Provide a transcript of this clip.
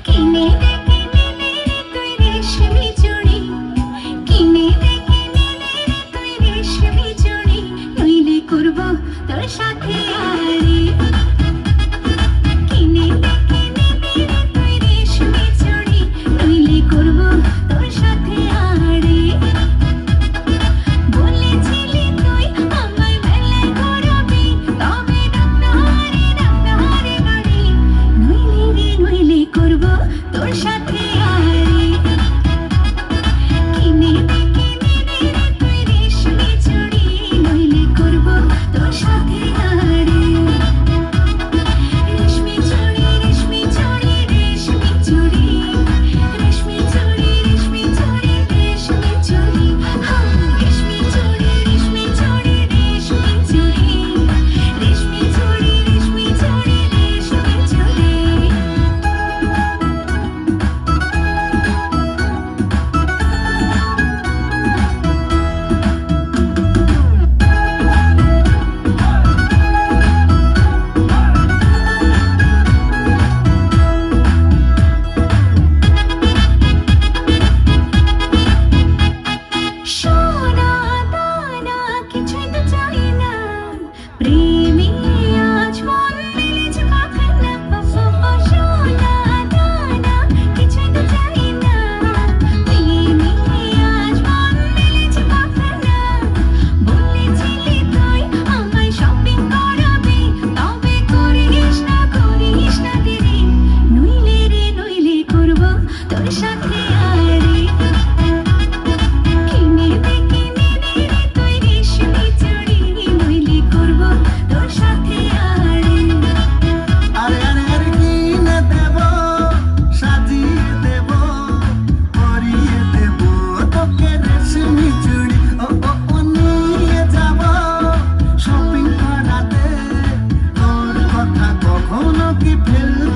কিনে দে কিনে দে রে তুই রেশমি চুড়ি, কিনে দে কিনে দে রে তুই রেশমি চুড়ি, নইলে করব তোর সাথে আড়ি। কিনে দে কিনে দে রে তুই রেশমি চুড়ি, নইলে করব তোর সাথে আড়ি। বলেছিলি তুই আমায় বেলায় করবি, তবে ডাক্তারে বাড়ি, নইলে রে নইলে করব তোর সাথে আড়ি। কিনে দে কিনে দে রে তুই রেশমি চুড়ি, নইলে করব তোর সাথে আড়ি। রেশমি চুড়ি রেশমি চুড়ি রেশমি চুড়ি, রেশমি চুড়ি রেশমি চুড়ি রেশমি চুড়ি, হ্যাঁ রেশমি চুড়ি রেশমি চুড়ি রেশমি চুড়ি, রেশমি চুড়ি রেশমি চুড়ি রেশমি চুড়ি। সোনা দানা কিছুই তো চাই না, প্রেমে আজ মন মিলেছে মাখানা। সোনা দানা কিছুই তো চাই না, প্রেমে আজ মন মিলেছে মাখানা। বলেছিলি তুই আমায় শপিং করাবি, তবে করিস না দেরি, নইলে রে নইলে করব তোর সাথে আড়ি। কিনে দে কিনে দে রে তুই রেশমি চুড়ি, নইলে করব তোর সাথে আড়ি। আরে আরে আরে কিনে দেব, সাজিয়ে দেব, পরিয়ে দেব তোকে রেশমি চুড়ি। ও ও ও নিয়ে যাব শপিং করাতে, তোর কথা কখনো কি ফেলতে